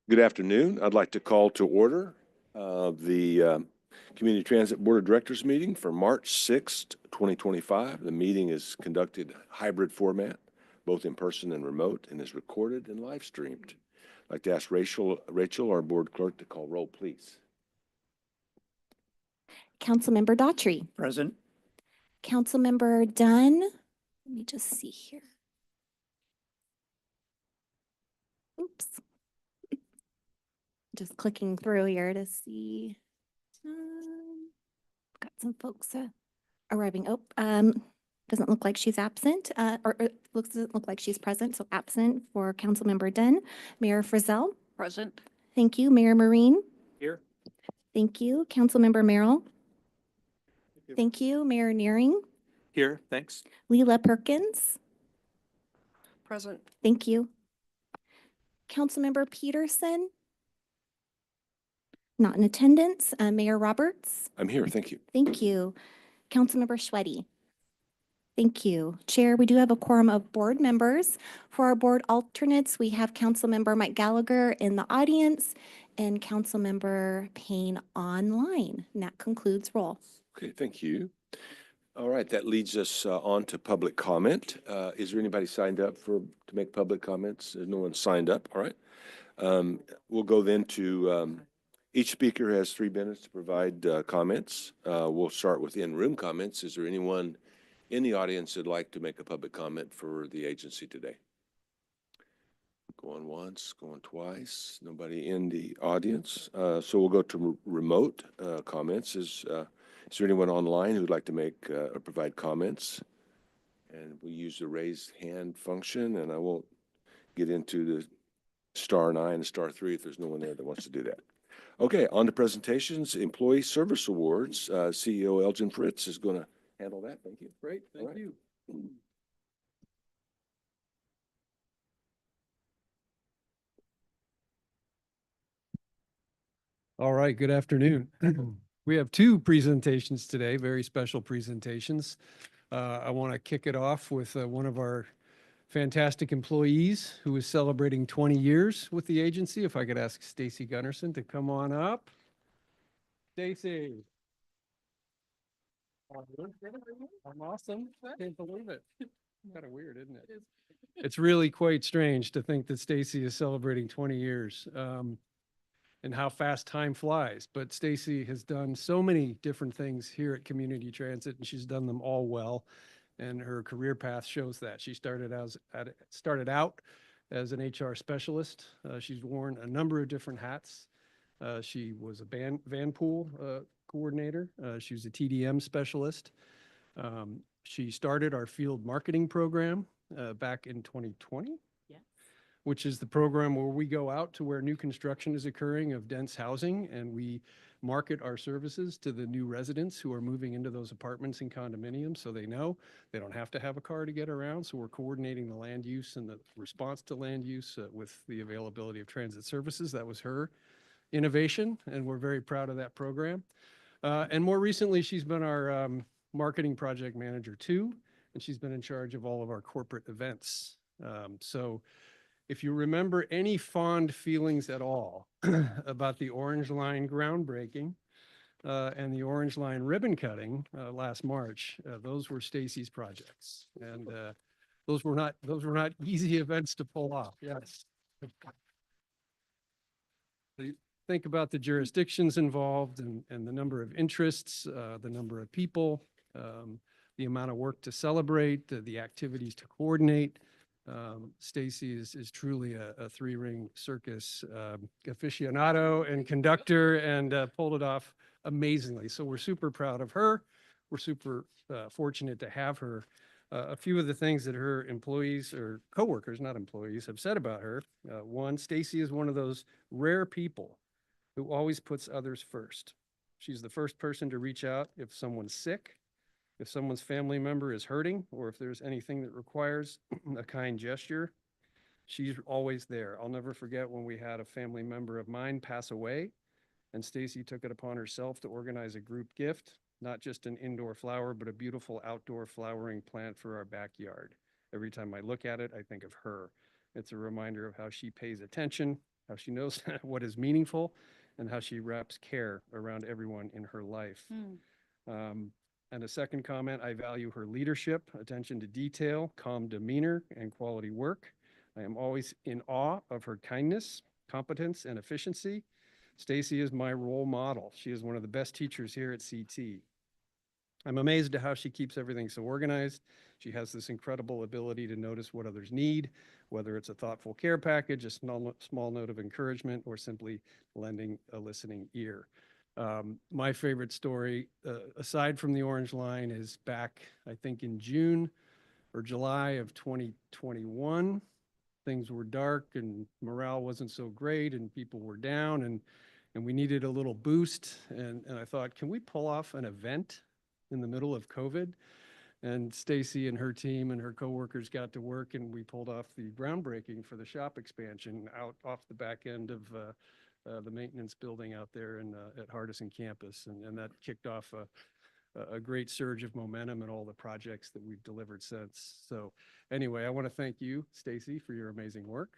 Good afternoon. I'd like to call to order the Community Transit Board of Directors meeting for March 6th, 2025. The meeting is conducted hybrid format, both in person and remote, and is recorded and live streamed. I'd like to ask Rachel, our board clerk, to call roll, please. Councilmember Daughtry. Present. Councilmember Dunn. Let me just see here. Oops. Just clicking through here to see. Got some folks arriving. Oh, doesn't look like she's absent, or doesn't look like she's present, so absent for Councilmember Dunn. Mayor Frizzell. Present. Thank you. Mayor Marine. Here. Thank you. Councilmember Merrill. Thank you. Mayor Nearing. Here, thanks. Leela Perkins. Present. Thank you. Councilmember Peterson. Not in attendance. Mayor Roberts. I'm here. Thank you. Thank you. Councilmember Schweddy. Thank you. Chair, we do have a quorum of board members. For our board alternates, we have Councilmember Mike Gallagher in the audience and Councilmember Payne online. And that concludes roll. Okay, thank you. All right, that leads us on to public comment. Is there anybody signed up to make public comments? There's no one signed up. All right. We'll go then to each speaker has 3 minutes to provide comments. We'll start with in-room comments. Is there anyone in the audience that'd like to make a public comment for the agency today? Going once, going twice. Nobody in the audience. So we'll go to remote comments. Is there anyone online who'd like to make or provide comments? And we use the raise hand function, and I won't get into the *9 and *3 if there's no one there that wants to do that. Okay, on to presentations. Employee Service Awards. CEO Elgin Fritz is going to handle that. Thank you. Great, thank you. All right, good afternoon. We have 2 presentations today, very special presentations. I want to kick it off with one of our fantastic employees who is celebrating 20 years with the agency. If I could ask Stacy Gunnarsson to come on up. Stacy. I'm awesome. I can't believe it. Kind of weird, isn't it? It's really quite strange to think that Stacy is celebrating 20 years. And how fast time flies. But Stacy has done so many different things here at Community Transit, and she's done them all well. And her career path shows that. She started out as an HR specialist. She's worn a number of different hats. She was a van pool coordinator. She was a TDM specialist. She started our field marketing program back in 2020. Which is the program where we go out to where new construction is occurring of dense housing, and we market our services to the new residents who are moving into those apartments and condominiums, so they know they don't have to have a car to get around. So we're coordinating the land use and the response to land use with the availability of transit services. That was her innovation, and we're very proud of that program. And more recently, she's been our marketing project manager too, and she's been in charge of all of our corporate events. So if you remember any fond feelings at all about the Orange Line groundbreaking and the Orange Line ribbon cutting last March, those were Stacy's projects, and those were not easy events to pull off. Yes. Think about the jurisdictions involved and the number of interests, the number of people, the amount of work to celebrate, the activities to coordinate. Stacy is truly a 3-ring circus aficionado and conductor, and pulled it off amazingly. So we're super proud of her. We're super fortunate to have her. A few of the things that her employees or coworkers, not employees, have said about her. One, Stacy is one of those rare people who always puts others first. She's the first person to reach out if someone's sick, if someone's family member is hurting, or if there's anything that requires a kind gesture. She's always there. I'll never forget when we had a family member of mine pass away, and Stacy took it upon herself to organize a group gift, not just an indoor flower, but a beautiful outdoor flowering plant for our backyard. Every time I look at it, I think of her. It's a reminder of how she pays attention, how she knows what is meaningful, and how she wraps care around everyone in her life. And a second comment, I value her leadership, attention to detail, calm demeanor, and quality work. I am always in awe of her kindness, competence, and efficiency. Stacy is my role model. She is one of the best teachers here at CT. I'm amazed at how she keeps everything so organized. She has this incredible ability to notice what others need, whether it's a thoughtful care package, a small note of encouragement, or simply lending a listening ear. My favorite story, aside from the orange line, is back, I think, in June or July of 2021. Things were dark and morale wasn't so great and people were down and we needed a little boost. And I thought, can we pull off an event in the middle of COVID? And Stacy and her team and her coworkers got to work and we pulled off the groundbreaking for the shop expansion out off the back end of the maintenance building out there at Hardison campus. And that kicked off a great surge of momentum and all the projects that we've delivered since. So anyway, I want to thank you, Stacy, for your amazing work.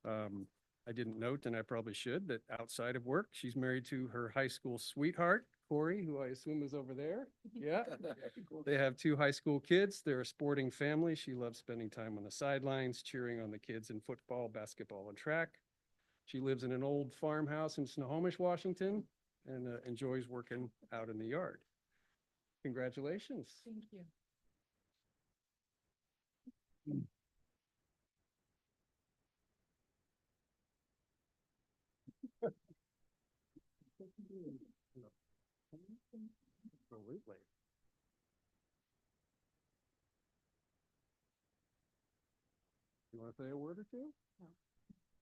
I didn't note, and I probably should, that outside of work, she's married to her high school sweetheart, Corey, who I assume is over there. Yeah. They have 2 high school kids. They're a sporting family. She loves spending time on the sidelines, cheering on the kids in football, basketball, and track. She lives in an old farmhouse in Snohomish, Washington, and enjoys working out in the yard. Congratulations. Thank you. Absolutely. You want to say a word or two?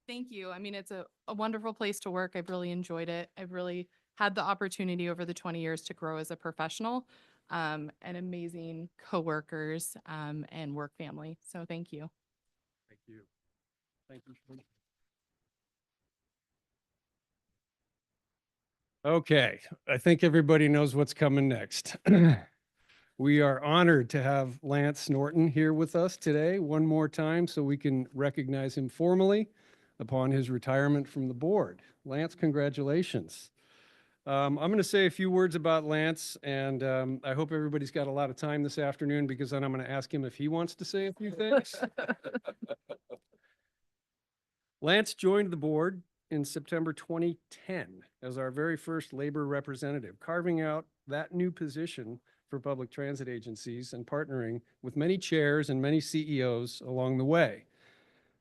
Thank you. I mean, it's a wonderful place to work. I've really enjoyed it. I've really had the opportunity over the 20 years to grow as a professional, and amazing coworkers, and work family. So thank you. Thank you. Thank you. Okay, I think everybody knows what's coming next. We are honored to have Lance Norton here with us today one more time so we can recognize him formally upon his retirement from the board. Lance, congratulations. I'm going to say a few words about Lance, and I hope everybody's got a lot of time this afternoon because then I'm going to ask him if he wants to say a few things. Lance joined the board in September 2010 as our very first labor representative, carving out that new position for public transit agencies and partnering with many chairs and many CEOs along the way.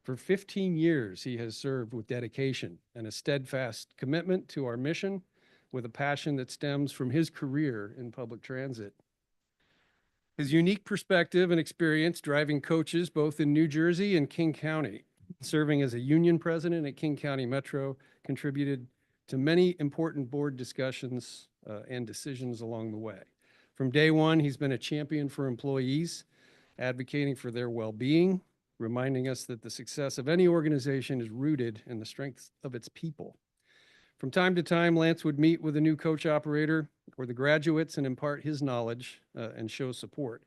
For 15 years, he has served with dedication and a steadfast commitment to our mission with a passion that stems from his career in public transit. His unique perspective and experience driving coaches both in New Jersey and King County, serving as a union president at King County Metro, contributed to many important board discussions and decisions along the way. From day one, he's been a champion for employees, advocating for their well-being, reminding us that the success of any organization is rooted in the strength of its people. From time to time, Lance would meet with a new coach operator or the graduates and impart his knowledge and show support.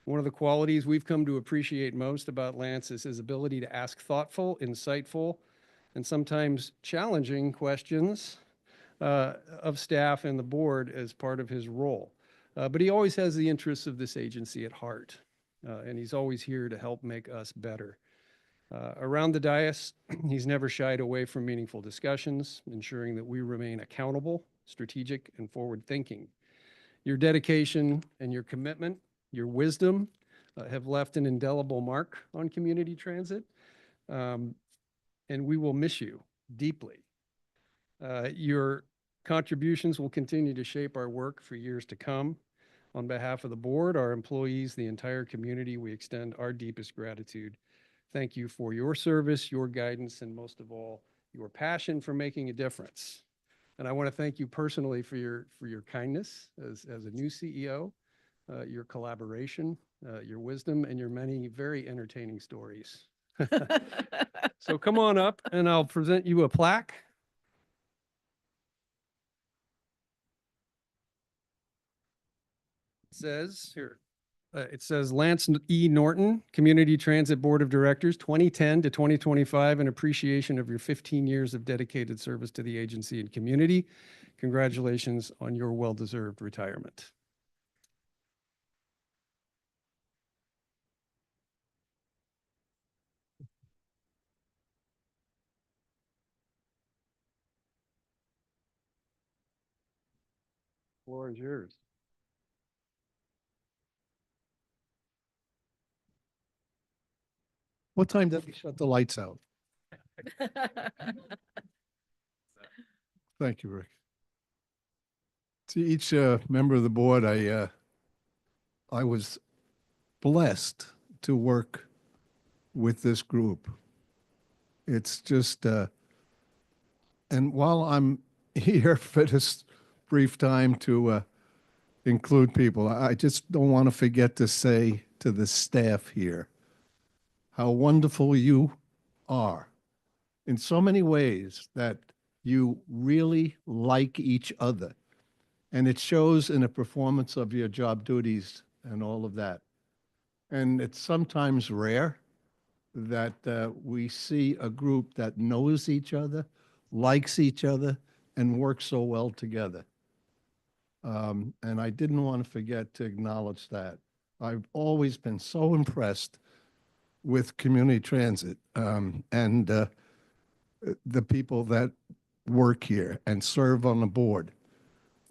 One of the qualities we've come to appreciate most about Lance is his ability to ask thoughtful, insightful, and sometimes challenging questions of staff and the board as part of his role. But he always has the interests of this agency at heart, and he's always here to help make us better. Around the dais, he's never shied away from meaningful discussions, ensuring that we remain accountable, strategic, and forward-thinking. Your dedication and your commitment, your wisdom, have left an indelible mark on community transit, and we will miss you deeply. Your contributions will continue to shape our work for years to come. On behalf of the board, our employees, the entire community, we extend our deepest gratitude. Thank you for your service, your guidance, and most of all, your passion for making a difference. And I want to thank you personally for your kindness as a new CEO, your collaboration, your wisdom, and your many very entertaining stories. So come on up and I'll present you a plaque. It says here, It says Lance E. Norton, Community Transit Board of Directors, 2010 to 2025, in appreciation of your 15 years of dedicated service to the agency and community. Congratulations on your well-deserved retirement. Floor is yours. What time did we shut the lights out? Thank you, Rick. To each member of the board, I was blessed to work with this group. It's just, and while I'm here for this brief time to include people, I just don't want to forget to say to the staff here how wonderful you are in so many ways, that you really like each other. And it shows in the performance of your job duties and all of that. And it's sometimes rare that we see a group that knows each other, likes each other, and works so well together. And I didn't want to forget to acknowledge that. I've always been so impressed with community transit and the people that work here and serve on the board.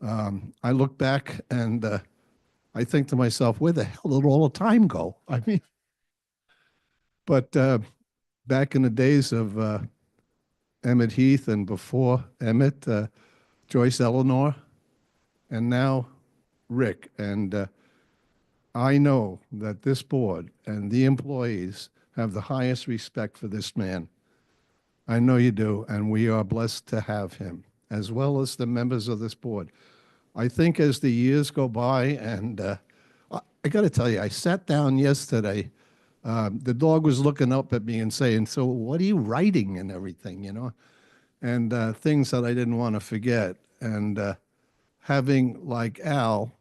I look back and I think to myself, where the hell did all the time go? I mean, but back in the days of Emmett Heath and before Emmett, Joyce Eleanor, and now Rick. And I know that this board and the employees have the highest respect for this man. I know you do, and we are blessed to have him, as well as the members of this board. I think as the years go by, and I got to tell you, I sat down yesterday. The dog was looking up at me and saying, "So what are you writing?" and everything, you know, and things that I didn't want to forget. And having like Al,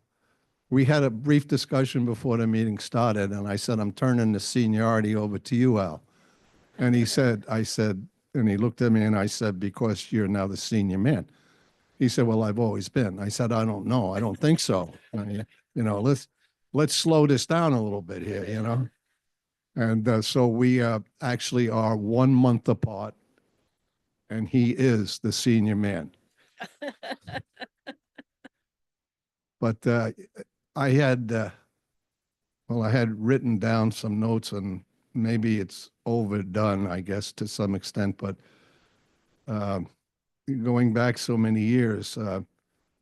we had a brief discussion before the meeting started, and I said, "I'm turning the seniority over to you, Al." And he said, and he looked at me and I said, "Because you're now the senior man." He said, "Well, I've always been." I said, "I don't know. I don't think so. You know, let's slow this down a little bit here, you know." And so we actually are 1 month apart, and he is the senior man. But I had, I had written down some notes, and maybe it's overdone, I guess, to some extent, but going back so many years,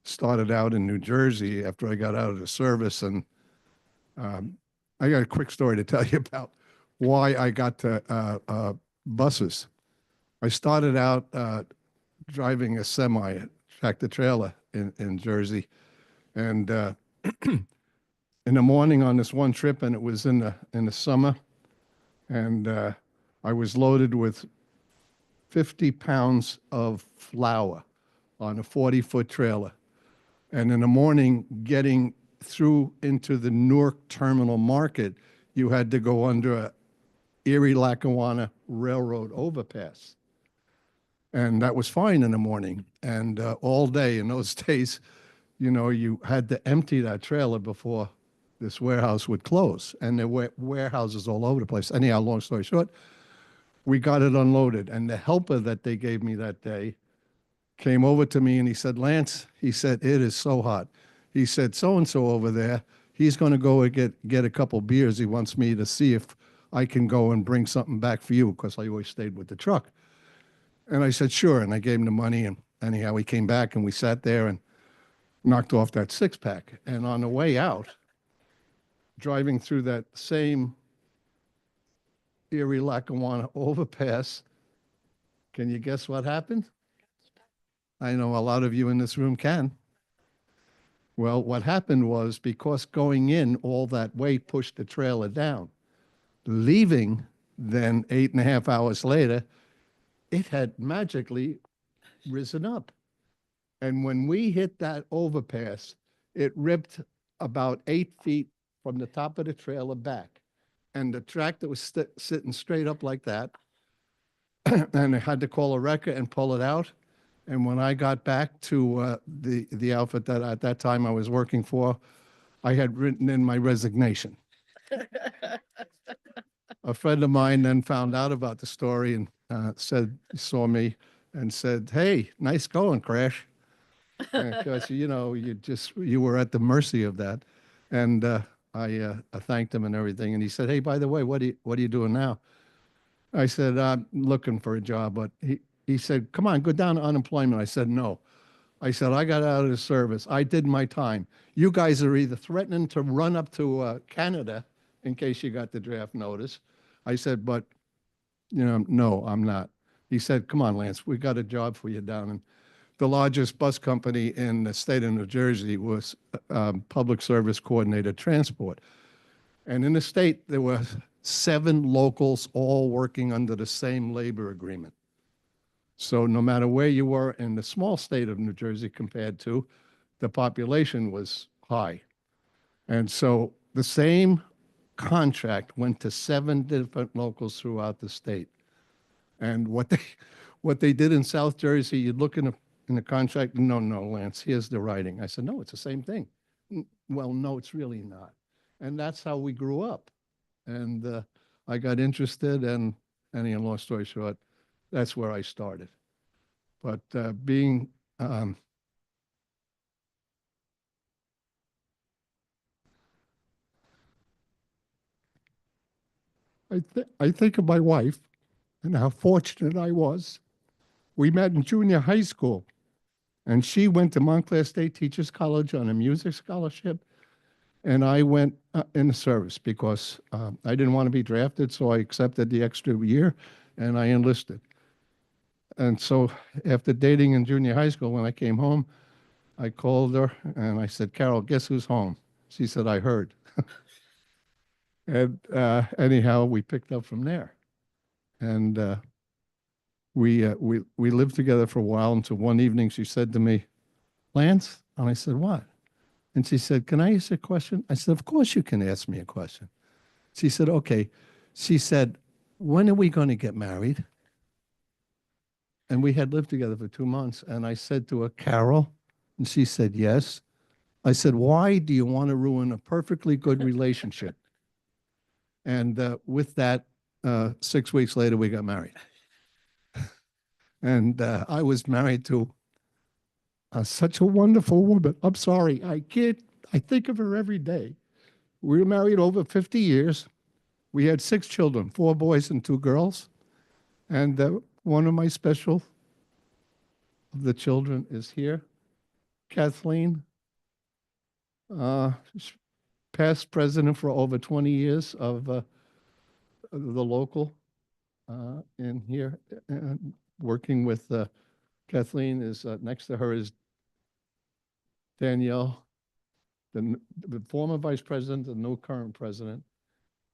started out in New Jersey after I got out of the service, and I got a quick story to tell you about why I got to buses. I started out driving a semi, tractor trailer in Jersey, and in the morning on this one trip, and it was in the summer, and I was loaded with 50 pounds of flour on a 40-foot trailer. And in the morning, getting through into the Newark Terminal Market, you had to go under a Erie-Lackawanna Railroad overpass. And that was fine in the morning. And all day in those days, you know, you had to empty that trailer before this warehouse would close. And there were warehouses all over the place. Anyhow, long story short, we got it unloaded. And the helper that they gave me that day came over to me and he said, "Lance," he said, "it is so hot." He said, "So-and-so over there, he's going to go and get a couple beers. He wants me to see if I can go and bring something back for you," because I always stayed with the truck. And I said, "Sure." And I gave him the money. And anyhow, he came back and we sat there and knocked off that six-pack. And on the way out, driving through that same Erie-Lackawanna overpass, can you guess what happened? I know a lot of you in this room can. Well, what happened was, because going in all that weight pushed the trailer down, leaving then 8.5 hours later, it had magically risen up. And when we hit that overpass, it ripped about 8 feet from the top of the trailer back. And the tractor was sitting straight up like that. And I had to call a wrecker and pull it out. And when I got back to the outfit that at that time I was working for, I had written in my resignation. A friend of mine then found out about the story and saw me and said, "Hey, nice going, Crash." Because, you know, you were at the mercy of that. And I thanked him and everything. And he said, "Hey, by the way, what are you doing now?" I said, "I'm looking for a job." But he said, "Come on, go down to unemployment." I said, "No." I said, "I got out of the service. I did my time. You guys are either threatening to run up to Canada in case you got the draft notice." I said, "But, you know, no, I'm not." He said, "Come on, Lance, we got a job for you down in the largest bus company in the state of New Jersey was Public Service Coordinated Transport. And in the state, there were 7 locals all working under the same labor agreement. So no matter where you were in the small state of New Jersey compared to, the population was high. And so the same contract went to 7 different locals throughout the state. And what they did in South Jersey, you'd look in the contract, no, Lance, here's the writing. I said, "No, it's the same thing." "Well, no, it's really not." And that's how we grew up. And I got interested, and long story short, that's where I started. But being I think of my wife and how fortunate I was. We met in junior high school, and she went to Montclair State Teachers College on a music scholarship, and I went in the service because I didn't want to be drafted, so I accepted the extra year, and I enlisted. And so after dating in junior high school, when I came home, I called her, and I said, "Carol, guess who's home?" She said, "I heard." And anyhow, we picked up from there. And we lived together for a while until one evening she said to me, "Lance," and I said, "What?" And she said, "Can I ask you a question?" I said, "Of course you can ask me a question." She said, "Okay." She said, "When are we going to get married?" And we had lived together for 2 months. And I said to her, "Carol," and she said, "Yes." I said, "Why do you want to ruin a perfectly good relationship?" And with that, 6 weeks later, we got married. And I was married to such a wonderful woman. I'm sorry, I think of her every day. We were married over 50 years. We had 6 children, 4 boys and 2 girls. And one of my special of the children is here, Kathleen, past president for over 20 years of the local in here, working with Kathleen is next to her is Danielle, the former vice president, the new current president.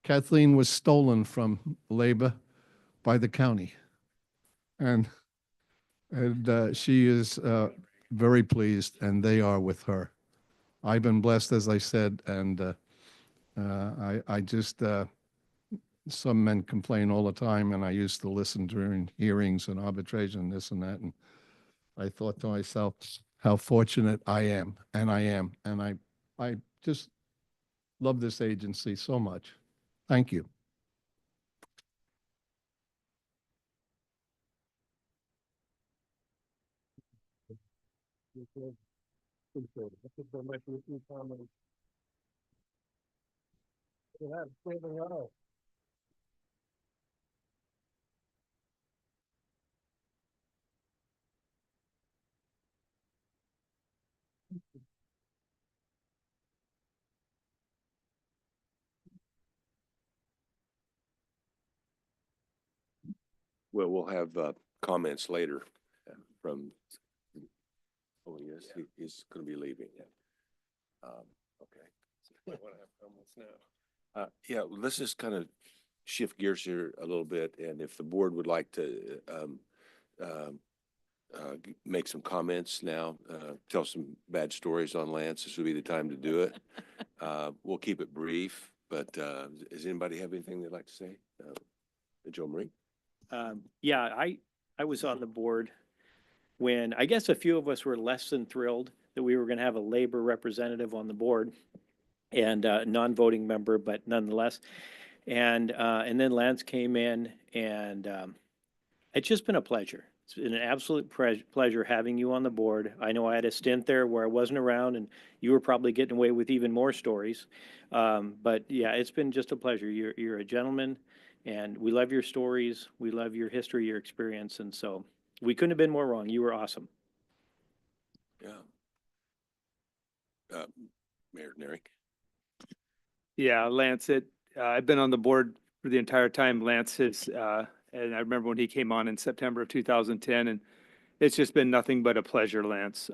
Kathleen was stolen from labor by the county. And she is very pleased, and they are with her. I've been blessed, as I said, and I just, some men complain all the time, and I used to listen during hearings and arbitration, this and that, and I thought to myself, how fortunate I am, and I just love this agency so much. Thank you. Well, we'll have comments later from, oh, yes, he's going to be leaving. Okay. Yeah, let's just kind of shift gears here a little bit. And if the board would like to make some comments now, tell some bad stories on Lance, this would be the time to do it. We'll keep it brief, but does anybody have anything they'd like to say? Joe Marie? Yeah, I was on the board when I guess a few of us were less than thrilled that we were going to have a labor representative on the board and a non-voting member, but nonetheless. And then Lance came in and it's just been a pleasure. It's been an absolute pleasure having you on the board. I know I had a stint there where I wasn't around and you were probably getting away with even more stories. But yeah, it's been just a pleasure. You're a gentleman and we love your stories. We love your history, your experience. And so we couldn't have been more wrong. You were awesome. Yeah. Mayor Nerick? Yeah, Lance, I've been on the board for the entire time. Lance has, and I remember when he came on in September of 2010, and it's just been nothing but a pleasure, Lance.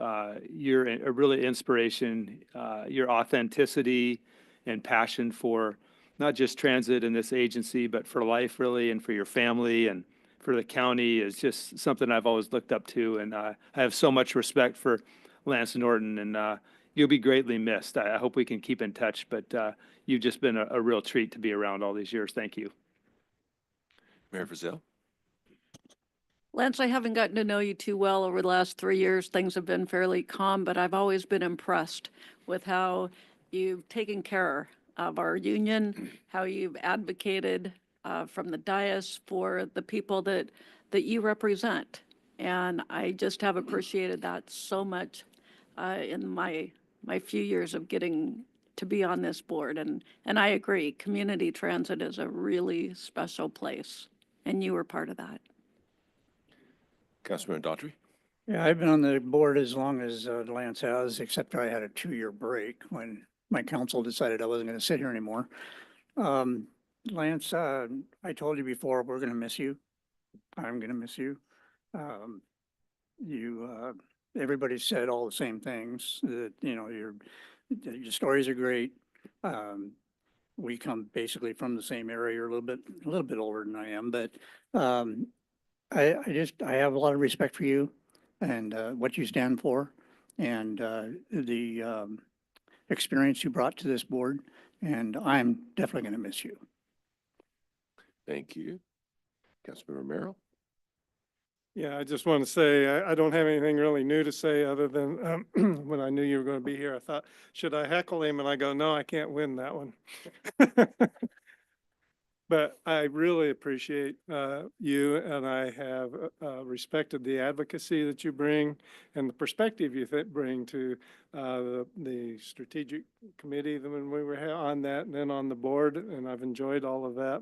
You're a really inspiration. Your authenticity and passion for not just transit in this agency, but for life really, and for your family and for the county is just something I've always looked up to. And I have so much respect for Lance Norton, and you'll be greatly missed. I hope we can keep in touch, but you've just been a real treat to be around all these years. Thank you. Mayor Frizell? Lance, I haven't gotten to know you too well over the last 3 years. Things have been fairly calm, but I've always been impressed with how you've taken care of our union, how you've advocated from the dais for the people that you represent. And I just have appreciated that so much in my few years of getting to be on this board. And I agree, community transit is a really special place, and you were part of that. Councilman Daughtry? Yeah, I've been on the board as long as Lance has, except I had a 2-year break when my council decided I wasn't going to sit here anymore. Lance, I told you before, we're going to miss you. I'm going to miss you. Everybody said all the same things that, you know, your stories are great. We come basically from the same area. You're a little bit older than I am, but I have a lot of respect for you and what you stand for and the experience you brought to this board. And I'm definitely going to miss you. Thank you. Councilman Romero? Yeah, I just want to say, I don't have anything really new to say other than when I knew you were going to be here, I thought, should I heckle him? And I go, no, I can't win that one. But I really appreciate you, and I have respected the advocacy that you bring and the perspective you bring to the strategic committee when we were on that and then on the board, and I've enjoyed all of that.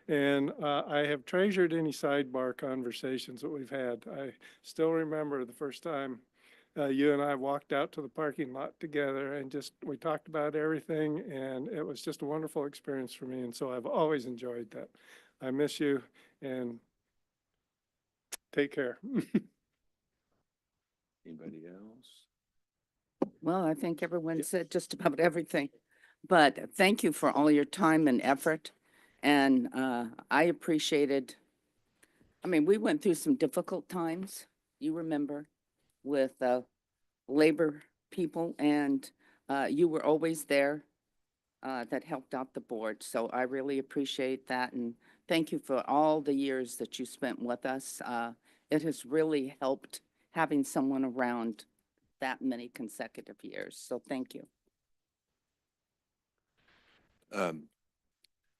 And I have treasured any sidebar conversations that we've had. I still remember the first time you and I walked out to the parking lot together and we talked about everything, and it was just a wonderful experience for me. And so I've always enjoyed that. I miss you, and take care. Anybody else? Well, I think everyone said just about everything, but thank you for all your time and effort. And I appreciated, I mean, we went through some difficult times, you remember, with labor people, and you were always there. That helped out the board. So I really appreciate that. And thank you for all the years that you spent with us. It has really helped having someone around that many consecutive years. So thank you.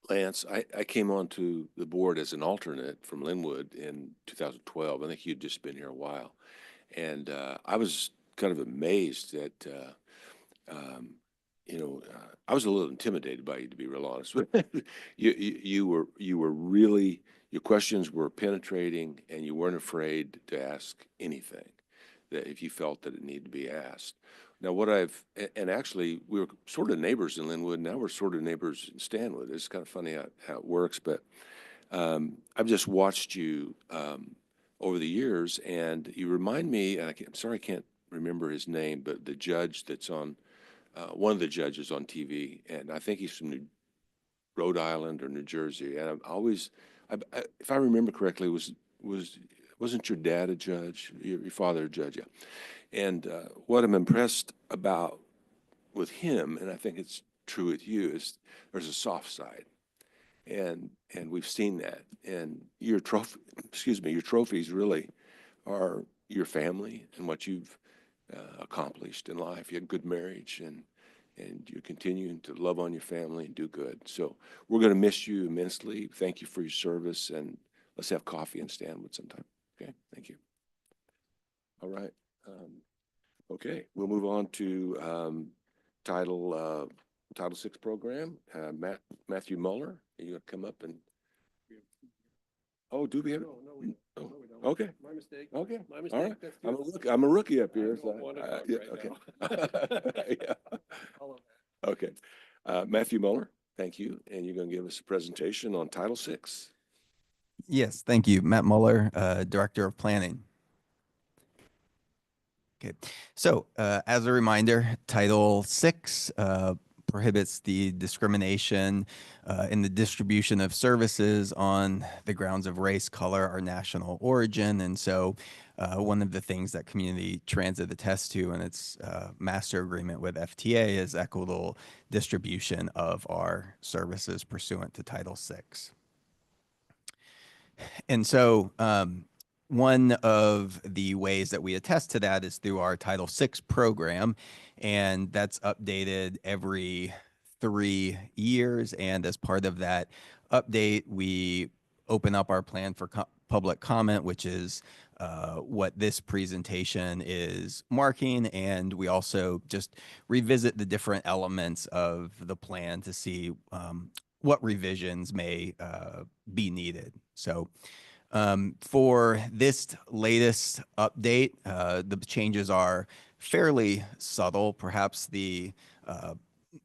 Lance, I came onto the board as an alternate from Linwood in 2012. I think you'd just been here a while. And I was kind of amazed that, I was a little intimidated by you, to be real honest with you. You were really, your questions were penetrating, and you weren't afraid to ask anything that if you felt that it needed to be asked. Now, and actually, we were sort of neighbors in Linwood. Now we're sort of neighbors in Stanwood. It's kind of funny how it works, but I've just watched you over the years, and you remind me, and I'm sorry I can't remember his name, but the judge that's on, one of the judges on TV, and I think he's from Rhode Island or New Jersey, and I'm always, if I remember correctly, was Wasn't your dad a judge? Your father a judge, yeah. And what I'm impressed about with him, and I think it's true with you, is there's a soft side. And we've seen that. And your your trophies really are your family and what you've accomplished in life. You had a good marriage, and you're continuing to love on your family and do good. So we're going to miss you immensely. Thank you for your service, and let's have coffee in Stanwood sometime. Okay, thank you. All right. Okay, we'll move on to Title VI program. Matthew Muller, are you going to come up and? Oh, do we have? No, we Oh, don't. okay. My mistake. Okay. My All mistake. right. That's I'm a good. rookie. I'm a rookie up I here. don't So, want to talk yeah, right okay. Yeah. All of that. Okay. Matthew Muller, thank you. And you're going to give us a presentation on Title VI. Yes, thank you. Matt Muller, Director of Planning. Okay, so as a reminder, Title VI prohibits the discrimination in the distribution of services on the grounds of race, color, or national origin. And so one of the things that Community Transit attests to in its master agreement with FTA is equitable distribution of our services pursuant to Title VI. And so one of the ways that we attest to that is through our Title VI program, and that's updated every 3 years. And as part of that update, we open up our plan for public comment, which is what this presentation is marking. And we also just revisit the different elements of the plan to see what revisions may be needed. So for this latest update, the changes are fairly subtle. Perhaps the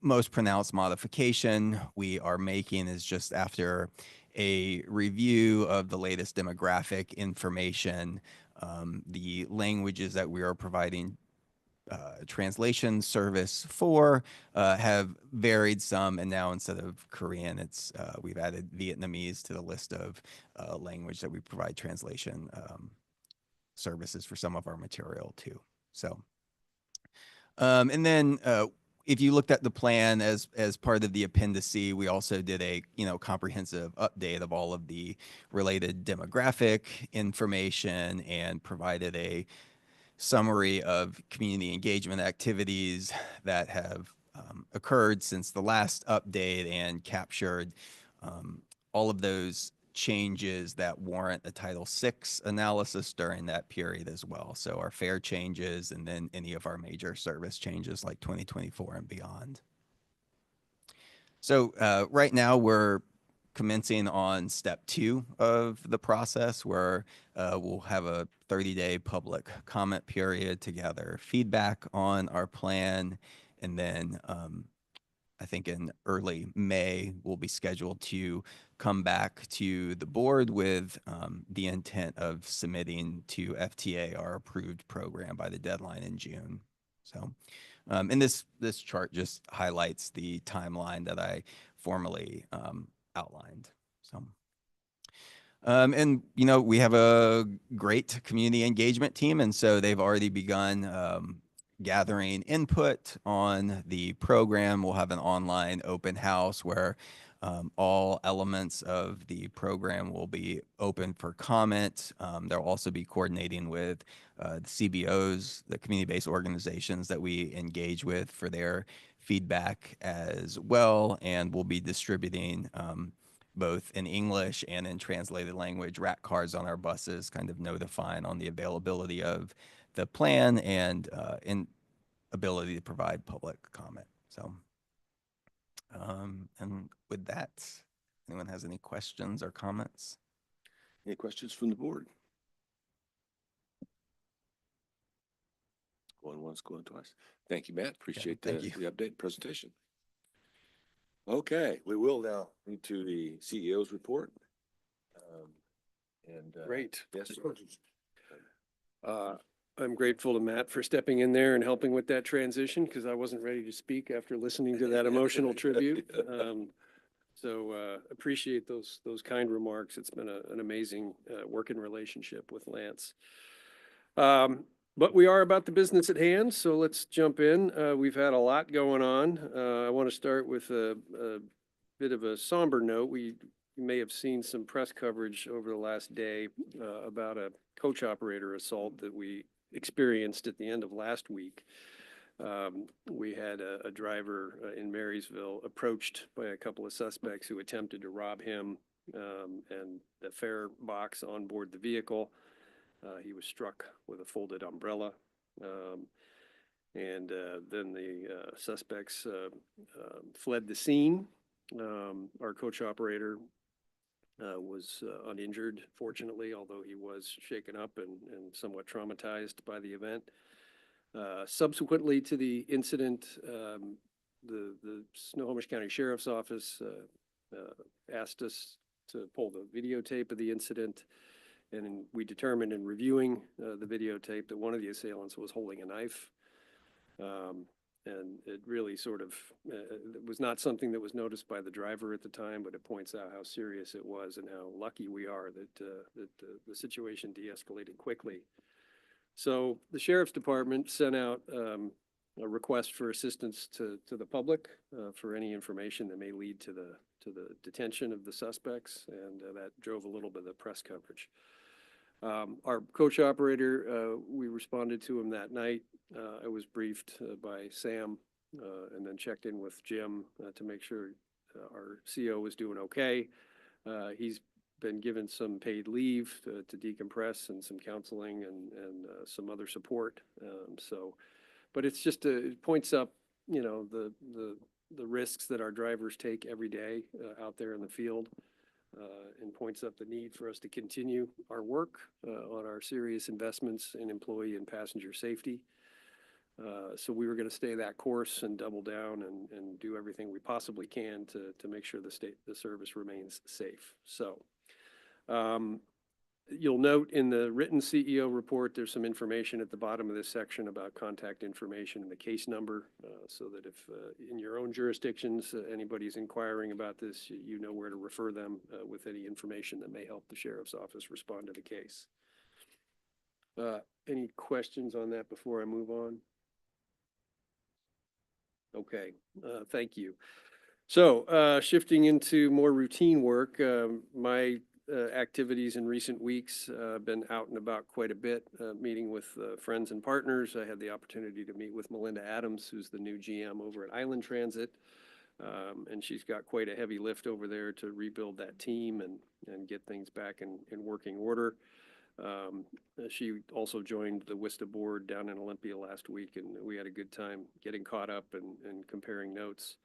most pronounced modification we are making is just after a review of the latest demographic information, the languages that we are providing translation service for have varied some, and now instead of Korean, it's we've added Vietnamese to the list of language that we provide translation services for some of our material too. So, and then if you looked at the plan as part of the appendice, we also did a comprehensive update of all of the related demographic information and provided a summary of community engagement activities that have occurred since the last update and captured all of those changes that warrant a Title VI analysis during that period as well. So our fare changes and then any of our major service changes like 2024 and beyond. So right now we're commencing on step 2 of the process, where we'll have a 30-day public comment period to gather feedback on our plan. And then I think in early May, we'll be scheduled to come back to the board with the intent of submitting to FTA our approved program by the deadline in June. So, and this chart just highlights the timeline that I formally outlined. So, and we have a great community engagement team, and so they've already begun gathering input on the program. We'll have an online open house where all elements of the program will be open for comment. They'll also be coordinating with the CBOs, the community-based organizations that we engage with, for their feedback as well. And we'll be distributing both in English and in translated language rack cards on our buses, kind of notifying on the availability of the plan and in ability to provide public comment. So, and with that, anyone has any questions or comments? Any questions from the board? Going once, going twice. Thank you, Matt. Appreciate thank you. the update presentation. Okay, we will now move to the CEO's report. Great. Yes. I'm grateful to Matt for stepping in there and helping with that transition, because I wasn't ready to speak after listening to that emotional tribute. So appreciate those kind remarks. It's been an amazing working relationship with Lance. But we are about the business at hand, so let's jump in. We've had a lot going on. I want to start with a bit of a somber note. You may have seen some press coverage over the last day about a coach operator assault that we experienced at the end of last week. We had a driver in Marysville approached by a couple of suspects who attempted to rob him and the fare box on board the vehicle. He was struck with a folded umbrella. And then the suspects fled the scene. Our coach operator was uninjured, fortunately, although he was shaken up and somewhat traumatized by the event. Subsequently to the incident, the Snohomish County Sheriff's Office asked us to pull the videotape of the incident, and we determined in reviewing the videotape that one of the assailants was holding a knife. And it really sort of, it was not something that was noticed by the driver at the time, but it points out how serious it was and how lucky we are that the situation de-escalated quickly. So the Sheriff's Department sent out a request for assistance to the public for any information that may lead to the detention of the suspects, and that drove a little bit of the press coverage. Our coach operator, we responded to him that night. I was briefed by Sam and then checked in with Jim to make sure our CO was doing okay. He's been given some paid leave to decompress and some counseling and some other support. But it's just it points up, you know, the risks that our drivers take every day out there in the field, and points up the need for us to continue our work on our serious investments in employee and passenger safety. So we were going to stay that course and double down and do everything we possibly can to make sure the service remains safe. So you'll note in the written CEO report, there's some information at the bottom of this section about contact information and the case number, so that if in your own jurisdictions anybody's inquiring about this, you know where to refer them with any information that may help the Sheriff's Office respond to the case. Any questions on that before I move on? Okay, thank you. So shifting into more routine work, my activities in recent weeks, been out and about quite a bit, meeting with friends and partners. I had the opportunity to meet with Melinda Adams, who's the new GM over at Island Transit. And she's got quite a heavy lift over there to rebuild that team and get things back in working order. She also joined the WISTA board down in Olympia last week, and we had a good time getting caught up and comparing notes.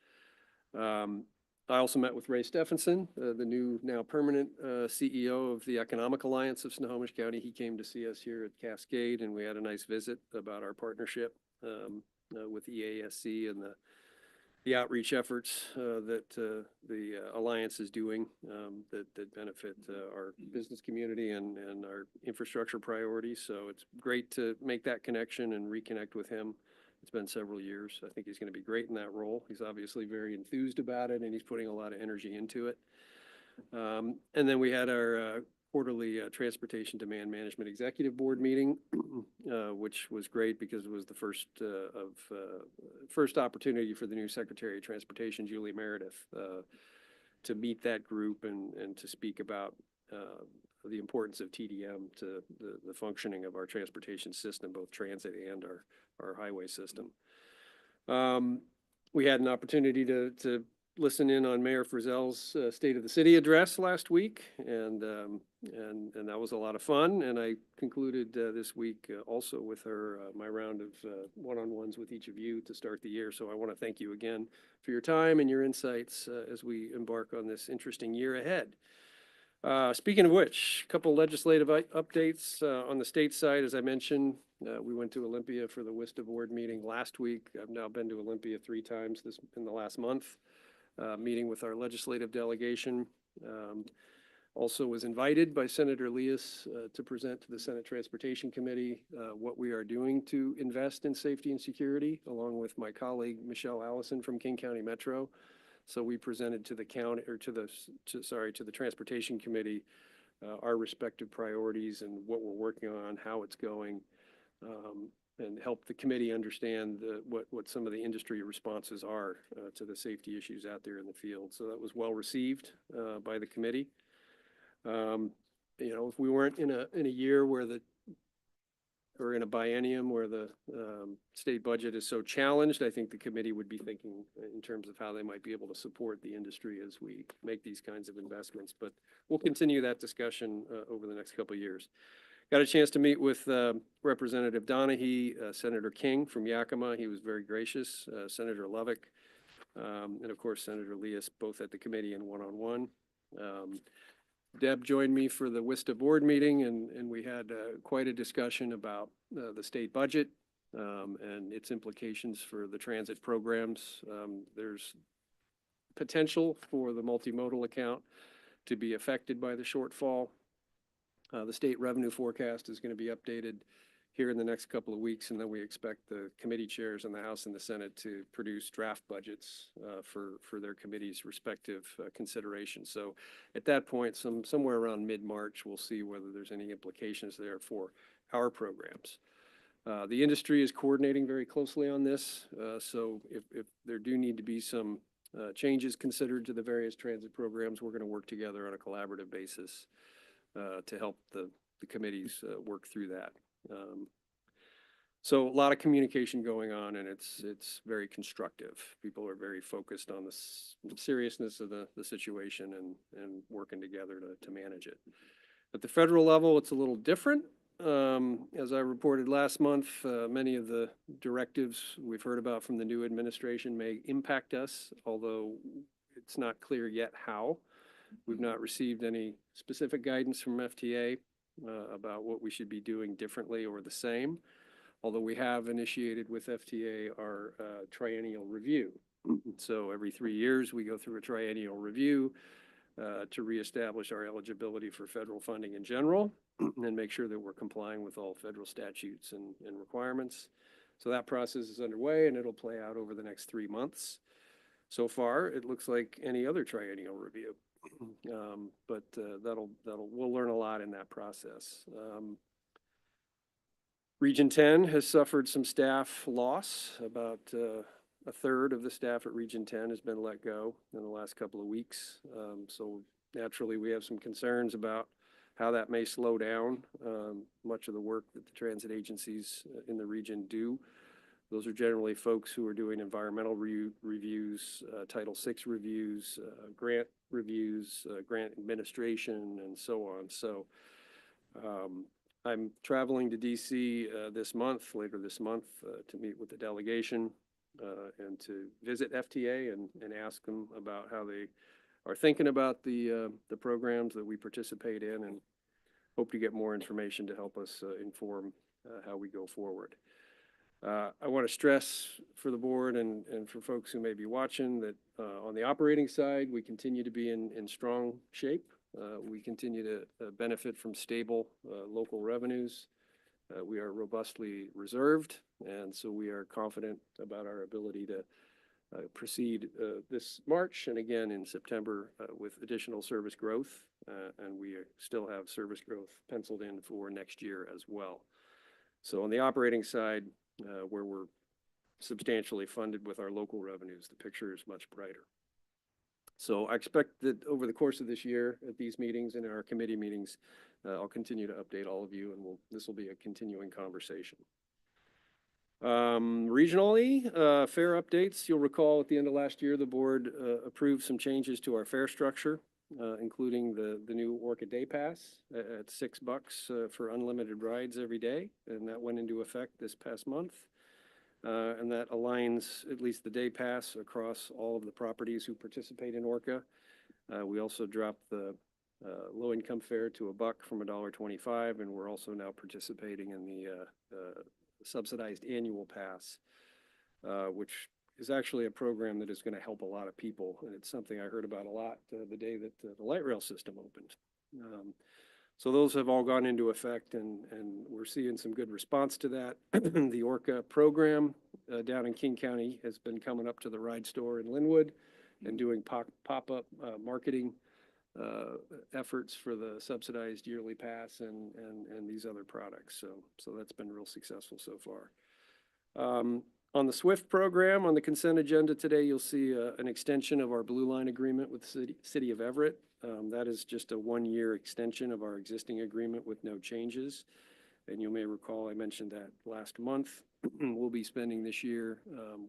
I also met with Ray Stephenson, the new now permanent CEO of the Economic Alliance of Snohomish County. He came to see us here at Cascade, and we had a nice visit about our partnership with EASC and the outreach efforts that the Alliance is doing that benefit our business community and our infrastructure priorities. So it's great to make that connection and reconnect with him. It's been several years. I think he's going to be great in that role. He's obviously very enthused about it, and he's putting a lot of energy into it. And then we had our quarterly Transportation Demand Management Executive Board meeting, which was great because it was the first opportunity for the new Secretary of Transportation, Julie Meredith, to meet that group and to speak about the importance of TDM to the functioning of our transportation system, both transit and our highway system. We had an opportunity to listen in on Mayor Frizzell's State of the City address last week, and that was a lot of fun. And I concluded this week also with her my round of one-on-ones with each of you to start the year. So I want to thank you again for your time and your insights as we embark on this interesting year ahead. Speaking of which, a couple legislative updates on the state side. As I mentioned, we went to Olympia for the WISTA board meeting last week. I've now been to Olympia 3 times in the last month, meeting with our legislative delegation. Also was invited by Senator Leas to present to the Senate Transportation Committee what we are doing to invest in safety and security, along with my colleague Michelle Allison from King County Metro. So we presented to the county, or to the, to the Transportation Committee, our respective priorities and what we're working on, how it's going, and help the committee understand what some of the industry responses are to the safety issues out there in the field. So that was well received by the committee. You know, if we weren't in a year where or in a biennium where the state budget is so challenged, I think the committee would be thinking in terms of how they might be able to support the industry as we make these kinds of investments. But we'll continue that discussion over the next couple of years. Got a chance to meet with Representative Donahue, Senator King from Yakima. He was very gracious, Senator Lovick, and of course Senator Leas, both at the committee and one-on-one. Deb joined me for the WISTA board meeting, and we had quite a discussion about the state budget and its implications for the transit programs. There's potential for the multimodal account to be affected by the shortfall. The state revenue forecast is going to be updated here in the next couple of weeks, and then we expect the committee chairs in the House and the Senate to produce draft budgets for their committee's respective considerations. So at that point, somewhere around mid-March, we'll see whether there's any implications there for our programs. The industry is coordinating very closely on this, so if there do need to be some changes considered to the various transit programs, we're going to work together on a collaborative basis to help the committees work through that. So a lot of communication going on, and it's very constructive. People are very focused on the seriousness of the situation and working together to manage it. At the federal level, it's a little different. As I reported last month, many of the directives we've heard about from the new administration may impact us, although it's not clear yet how. We've not received any specific guidance from FTA about what we should be doing differently or the same, although we have initiated with FTA our triennial review. So every 3 years, we go through a triennial review to reestablish our eligibility for federal funding in general and make sure that we're complying with all federal statutes and requirements. So that process is underway, and it'll play out over the next 3 months. So far, it looks like any other triennial review. But we'll learn a lot in that process. Region 10 has suffered some staff loss. About a third of the staff at Region 10 has been let go in the last couple of weeks. So naturally, we have some concerns about how that may slow down much of the work that the transit agencies in the region do. Those are generally folks who are doing environmental reviews, Title VI reviews, grant reviews, grant administration, and so on. So I'm traveling to DC later this month, to meet with the delegation and to visit FTA and ask them about how they are thinking about the programs that we participate in, and hope to get more information to help us inform how we go forward. I want to stress for the board and for folks who may be watching that on the operating side, we continue to be in strong shape. We continue to benefit from stable local revenues. We are robustly reserved, and so we are confident about our ability to proceed this March and again in September with additional service growth, and we still have service growth penciled in for next year as well. So on the operating side, where we're substantially funded with our local revenues, the picture is much brighter. So I expect that over the course of this year at these meetings and in our committee meetings, I'll continue to update all of you, and this will be a continuing conversation. Regionally, fare updates. You'll recall at the end of last year, the board approved some changes to our fare structure, including the new Orca Day Pass at $6 for unlimited rides every day, and that went into effect this past month. And that aligns at least the day pass across all of the properties who participate in Orca. We also dropped the low-income fare to $1 from $1.25, and we're also now participating in the subsidized annual pass, which is actually a program that is going to help a lot of people, and it's something I heard about a lot the day that the light rail system opened. So those have all gone into effect, and we're seeing some good response to that. The Orca program down in King County has been coming up to the Ride Store in Linwood and doing pop-up marketing efforts for the subsidized yearly pass and these other products. So that's been real successful so far. On the SWIFT program, on the consent agenda today, you'll see an extension of our Blue Line agreement with the city of Everett. That is just a one-year extension of our existing agreement with no changes. And you may recall I mentioned that last month. We'll be spending this year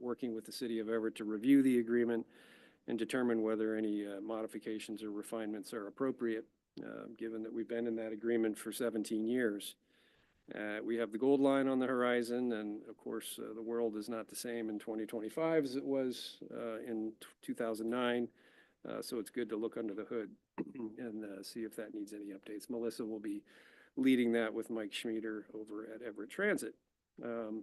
working with the city of Everett to review the agreement and determine whether any modifications or refinements are appropriate, given that we've been in that agreement for 17 years. We have the gold line on the horizon, and of course, the world is not the same in 2025 as it was in 2009. So it's good to look under the hood and see if that needs any updates. Melissa will be leading that with Mike Schmieder over at Everett Transit.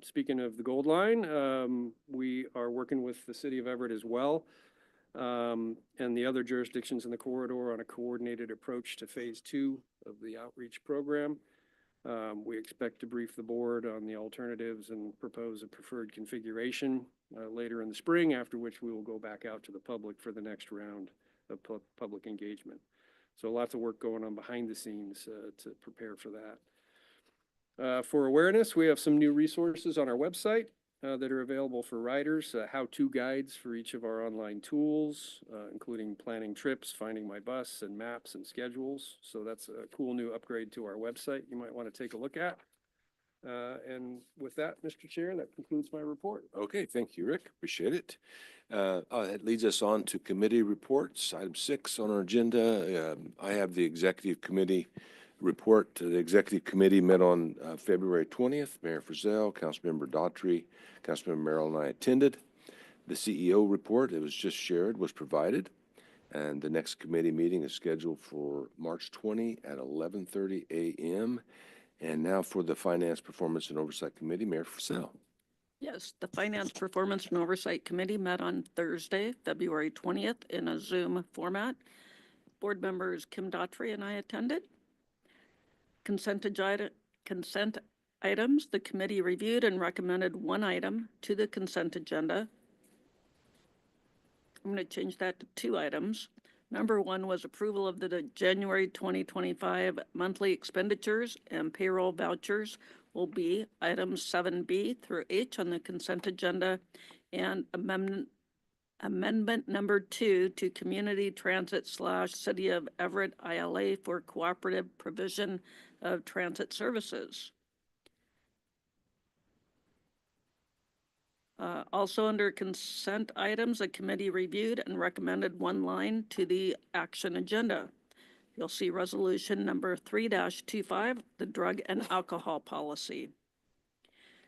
Speaking of the gold line, we are working with the city of Everett as well, and the other jurisdictions in the corridor on a coordinated approach to phase 2 of the outreach program. We expect to brief the board on the alternatives and propose a preferred configuration later in the spring, after which we will go back out to the public for the next round of public engagement. So lots of work going on behind the scenes to prepare for that. For awareness, we have some new resources on our website that are available for riders, how-to guides for each of our online tools, including planning trips, finding my bus, and maps and schedules. So that's a cool new upgrade to our website you might want to take a look at. And with that, Mr. Chair, that concludes my report. Okay, thank you, Rick. Appreciate it. That leads us on to committee reports. Item 6 on our agenda. I have the executive committee report. The executive committee met on February 20th. Mayor Frizzell, Councilmember Daughtry, Councilmember Merrill, and I attended. The CEO report, it was just shared, was provided. And the next committee meeting is scheduled for March 20 at 11:30 a.m. And now for the Finance, Performance, and Oversight Committee, Mayor Frizzell. Yes, the Finance, Performance, and Oversight Committee met on Thursday, February 20th in a Zoom format. Board members Kim Daughtry and I attended. Consent items, the committee reviewed and recommended one item to the consent agenda. I'm going to change that to 2 items. Number 1 was approval of the January 2025 monthly expenditures and payroll vouchers will be items 7B through H on the consent agenda, and amendment number 2 to Community Transit / City of Everett ILA for cooperative provision of transit services. Also under consent items, the committee reviewed and recommended one line to the action agenda. You'll see resolution number 3-25, the drug and alcohol policy.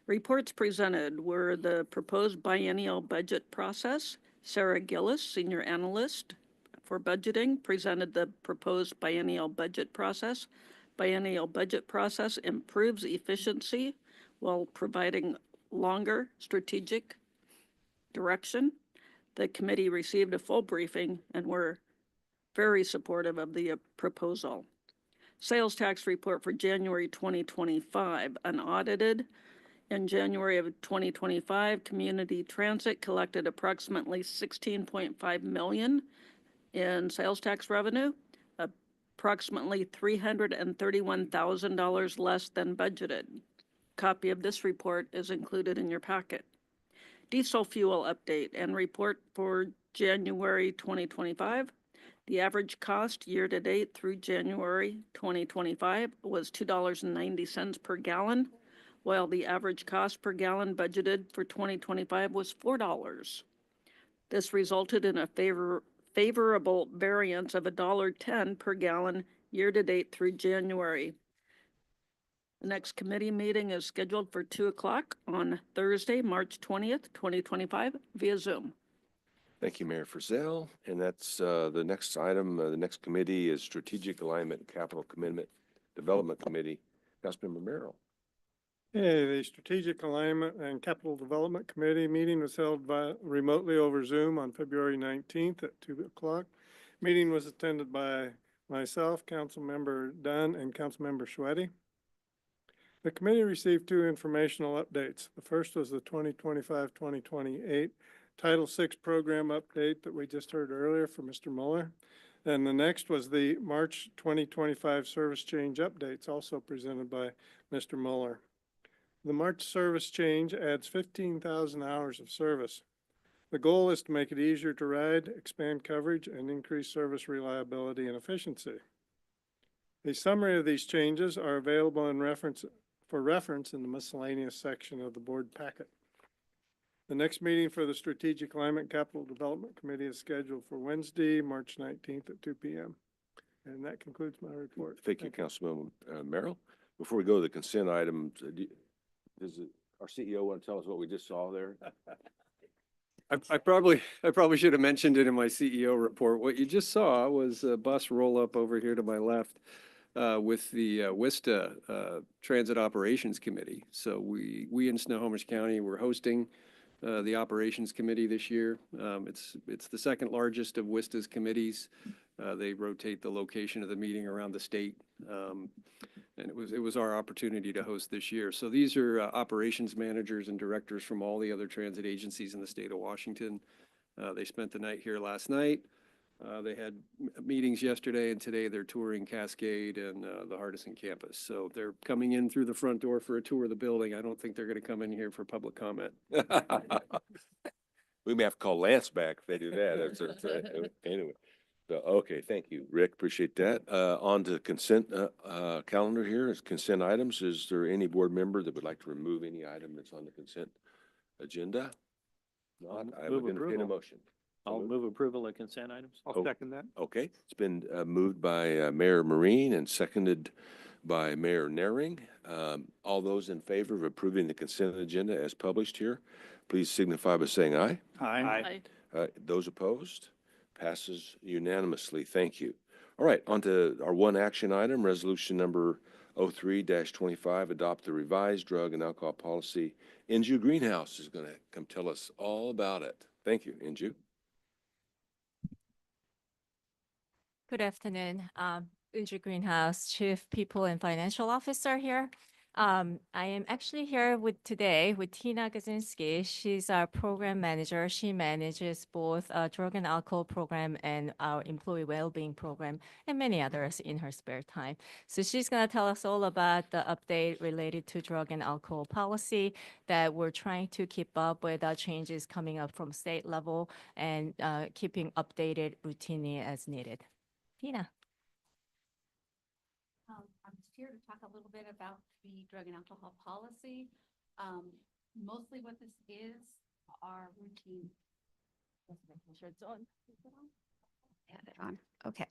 Reports presented were the proposed biennial budget process. Sarah Gillis, senior analyst for budgeting, presented the proposed biennial budget process. Biennial budget process improves efficiency while providing longer strategic direction. The committee received a full briefing and were very supportive of the proposal. Sales tax report for January 2025, unaudited. In January of 2025, Community Transit collected approximately $16.5 million in sales tax revenue, approximately $331,000 less than budgeted. Copy of this report is included in your packet. Diesel fuel update and report for January 2025. The average cost year-to-date through January 2025 was $2.90 per gallon, while the average cost per gallon budgeted for 2025 was $4. This resulted in a favorable variance of $1.10 per gallon year-to-date through January. The next committee meeting is scheduled for 2 o'clock on Thursday, March 20th, 2025 via Zoom. Thank you, Mayor Frizzell. And that's the next item. The next committee is Strategic Alignment and Capital Commitment Development Committee. Councilmember Merrill. Hey, the Strategic Alignment and Capital Development Committee meeting was held remotely over Zoom on February 19th at 2 o'clock. Meeting was attended by myself, Councilmember Dunn, and Councilmember Schweddy. The committee received 2 informational updates. The first was the 2025-2028 Title VI program update that we just heard earlier from Mr. Mueller. And the next was the March 2025 service change updates, also presented by Mr. Mueller. The March service change adds 15,000 hours of service. The goal is to make it easier to ride, expand coverage, and increase service reliability and efficiency. A summary of these changes are available for reference in the miscellaneous section of the board packet. The next meeting for the Strategic Alignment and Capital Development Committee is scheduled for Wednesday, March 19th at 2 p.m. And that concludes my report. Thank you, Councilman Merrill. Before we go to the consent items, does our CEO want to tell us what we just saw there? I probably should have mentioned it in my CEO report. What you just saw was a bus roll up over here to my left with the WISTA Transit Operations Committee. So we in Snohomish County, we're hosting the Operations Committee this year. It's the second largest of WISTA's committees. They rotate the location of the meeting around the state. And it was our opportunity to host this year. So these are operations managers and directors from all the other transit agencies in the state of Washington. They spent the night here last night. They had meetings yesterday, and today they're touring Cascade and the Hardison campus. So they're coming in through the front door for a tour of the building. I don't think they're going to come in here for public comment. We may have to call Lance back if they do that. Anyway. So, okay, thank you, Rick. Appreciate that. On to consent calendar here is consent items. Is there any board member that would like to remove any item that's on the consent agenda? Not, I would entertain a motion. I'll move approval of consent items. I'll second that. Okay, it's been moved by Mayor Marine and seconded by Mayor Naring. All those in favor of approving the consent agenda as published here, please signify by saying aye. Aye. Those opposed? Passes unanimously. Thank you. All right, on to our one action item, resolution number 03-25, adopt the revised drug and alcohol policy. Inju Greenhouse is going to come tell us all about it. Thank you, Inju. Good afternoon. Inju Greenhouse, Chief People and Financial Officer here. I am actually here today with Tina Gazinski. She's our program manager. She manages both drug and alcohol program and our employee well-being program and many others in her spare time. So she's going to tell us all about the update related to drug and alcohol policy that we're trying to keep up with changes coming up from state level and keeping updated routinely as needed. Tina. I'm here to talk a little bit about the drug and alcohol policy. Mostly what this is our routine. Just making sure it's on. Had it on. Okay.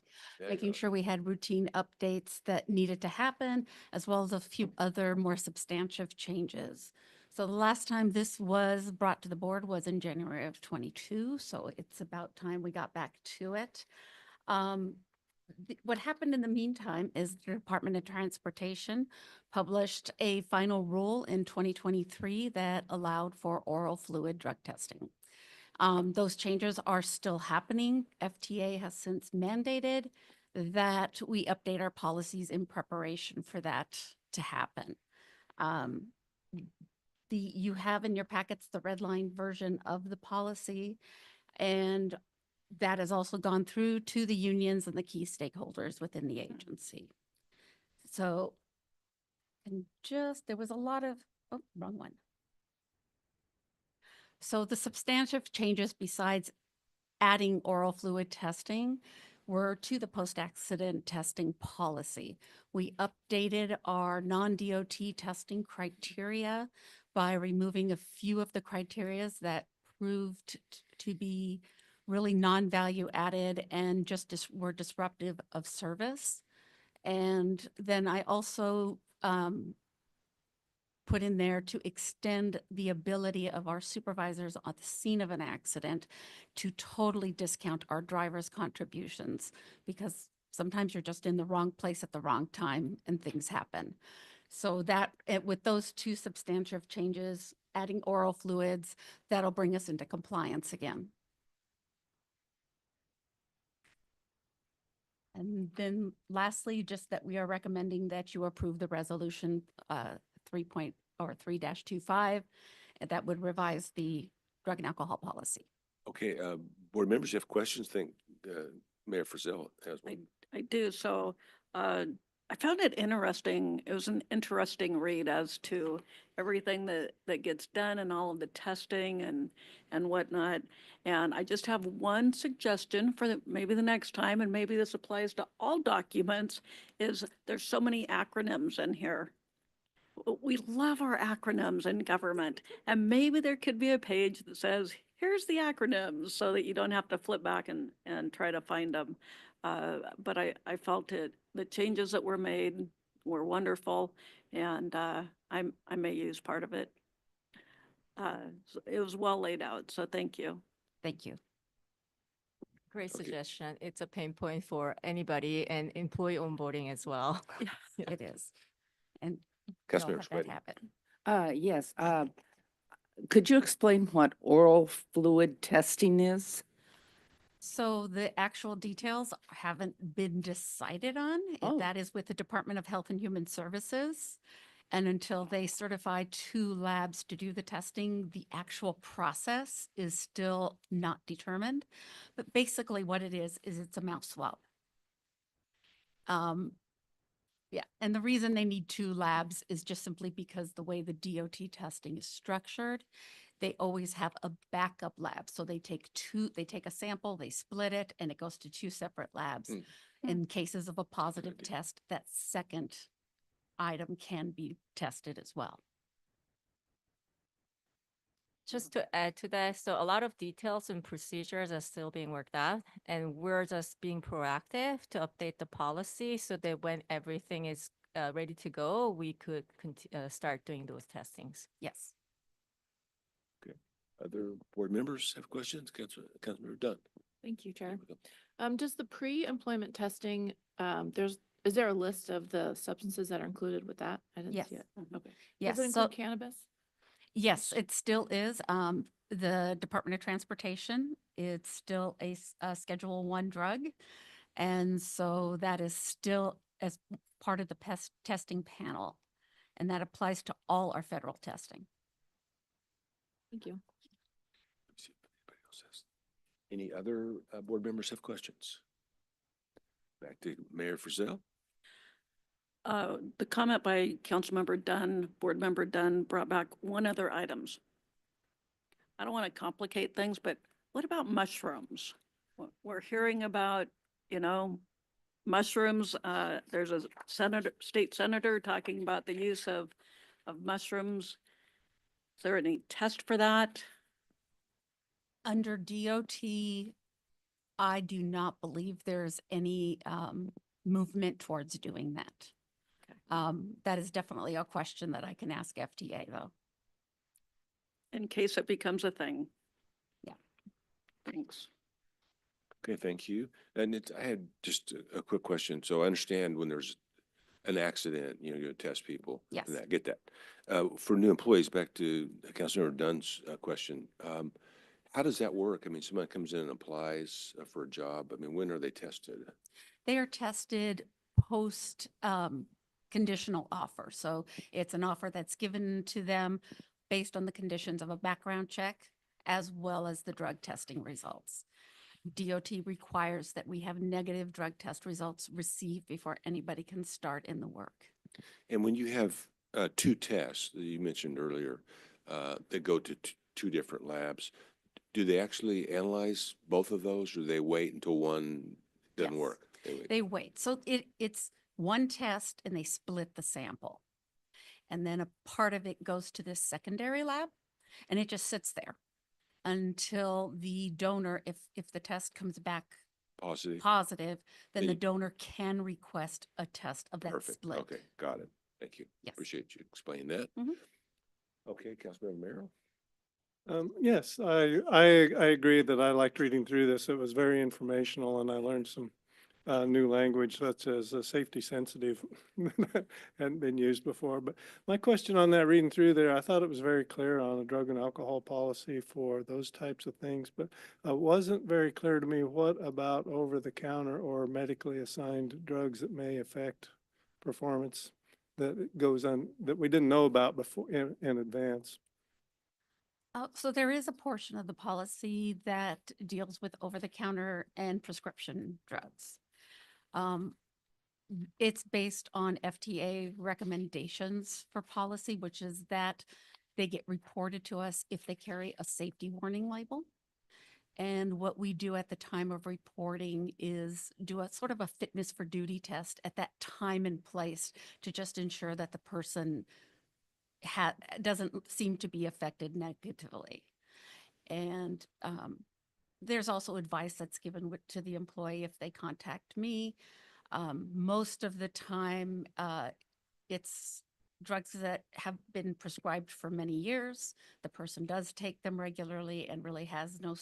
Making sure we had routine updates that needed to happen, as well as a few other more substantive changes. So the last time this was brought to the board was in January of 22. So it's about time we got back to it. What happened in the meantime is the Department of Transportation published a final rule in 2023 that allowed for oral fluid drug testing. Those changes are still happening. FTA has since mandated that we update our policies in preparation for that to happen. You have in your packets the red line version of the policy, and that has also gone through to the unions and the key stakeholders within the agency. So, and there was a lot of, oh, wrong one. So the substantive changes besides adding oral fluid testing were to the post-accident testing policy. We updated our non-DOT testing criteria by removing a few of the criteria that proved to be really non-value added and just were disruptive of service. And then I also put in there to extend the ability of our supervisors on the scene of an accident to totally discount our drivers' contributions, because sometimes you're just in the wrong place at the wrong time and things happen. So that with those two substantive changes, adding oral fluids, that'll bring us into compliance again. And then lastly, just that we are recommending that you approve the resolution 3.25 that would revise the drug and alcohol policy. Okay, board members, you have questions? Think Mayor Frizell has one. I do. So I found it interesting. It was an interesting read as to everything that gets done and all of the testing and whatnot. And I just have one suggestion for maybe the next time, and maybe this applies to all documents, is there's so many acronyms in here. We love our acronyms in government, and maybe there could be a page that says, here's the acronyms, so that you don't have to flip back and try to find them. But I felt the changes that were made were wonderful, and I may use part of it. So it was well laid out, so thank you. Thank you. Great Okay. suggestion. It's a pain point for anybody and employee onboarding as well. It is. And, We all Councilmember have that Sweaty. habit. yes, could you explain what oral fluid testing is? So the actual details haven't been decided on. Oh. That is with the Department of Health and Human Services. And until they certify 2 labs to do the testing, the actual process is still not determined. But basically what it is it's a mouth swab. Yeah, and the reason they need 2 labs is just simply because the way the DOT testing is structured, they always have a backup lab. So they take a sample, they split it, and it goes to 2 separate labs. Mm. In cases of a positive idea. test, that second item can be tested as well. Just to add to that, so a lot of details and procedures are still being worked out, and we're just being proactive to update the policy so that when everything is ready to go, we could start doing those testings. Yes. Other board members have questions? Councilmember Dunn. Thank you, Chair. Here we go. Does the pre-employment testing, is there a list of the substances that are included with that? I didn't Yes. see it. Okay. Yes. Does it So include cannabis? yes, it still is. The Department of Transportation, it's still a Schedule I drug. And so that is still as part of the testing panel. And that applies to all our federal testing. Thank you. Let me see if anybody else has. Any other board members have questions? Back to Mayor Frizell. The comment by Councilmember Dunn, Board Member Dunn, brought back one other items. I don't want to complicate things, but what about mushrooms? We're hearing about, mushrooms. There's a state senator talking about the use of mushrooms. Is there any test for that? Under DOT, I do not believe there's any movement towards doing that. That is definitely a question that I can ask FDA, though. In case it becomes a thing. Yeah. Thanks. Okay, thank you. And I had just a quick question. So I understand when there's an accident, you test people. Yes. And I get that. For new employees, back to Councilmember Dunn's question, how does that work? I mean, somebody comes in and applies for a job. I mean, when are they tested? They are tested post conditional offer. So it's an offer that's given to them based on the conditions of a background check as well as the drug testing results. DOT requires that we have negative drug test results received before anybody can start in the work. And when you have 2 tests that you mentioned earlier that go to 2 different labs, do they actually analyze both of those, or do they wait until one doesn't Yes. work? They wait. So it's one test and they split the sample. And then a part of it goes to this secondary lab and it just sits there until the donor, if the test comes back Positive? positive, then Then the you- donor can request a test of that Perfect. split. Okay, got it. Thank you. Yes. Appreciate you explaining that. Mhm. Okay, Councilmember Merrill? Yes, I agree that I liked reading through this. It was very informational and I learned some new language such as safety sensitive that hadn't been used before. But my question on that, reading through there, I thought it was very clear on a drug and alcohol policy for those types of things, but it wasn't very clear to me what about over-the-counter or medically assigned drugs that may affect performance that goes on, that we didn't know about before in advance. So there is a portion of the policy that deals with over-the-counter and prescription drugs. It's based on FDA recommendations for policy, which is that they get reported to us if they carry a safety warning label. And what we do at the time of reporting is do a sort of a fitness for duty test at that time and place to just ensure that the person doesn't seem to be affected negatively. And there's also advice that's given to the employee if they contact me. Most of the time, it's drugs that have been prescribed for many years. The person does take them regularly and really has no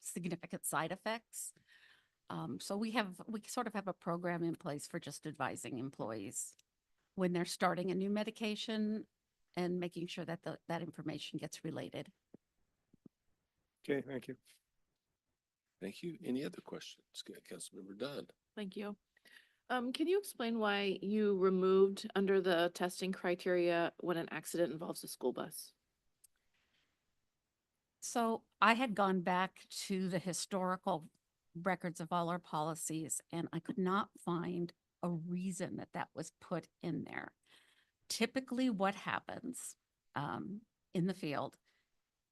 significant side effects. So we sort of have a program in place for just advising employees when they're starting a new medication and making sure that that information gets related. Okay, thank you. Thank you. Any other questions? Councilmember Dunn. Thank you. Can you explain why you removed under the testing criteria when an accident involves a school bus? So I had gone back to the historical records of all our policies, and I could not find a reason that was put in there. Typically what happens in the field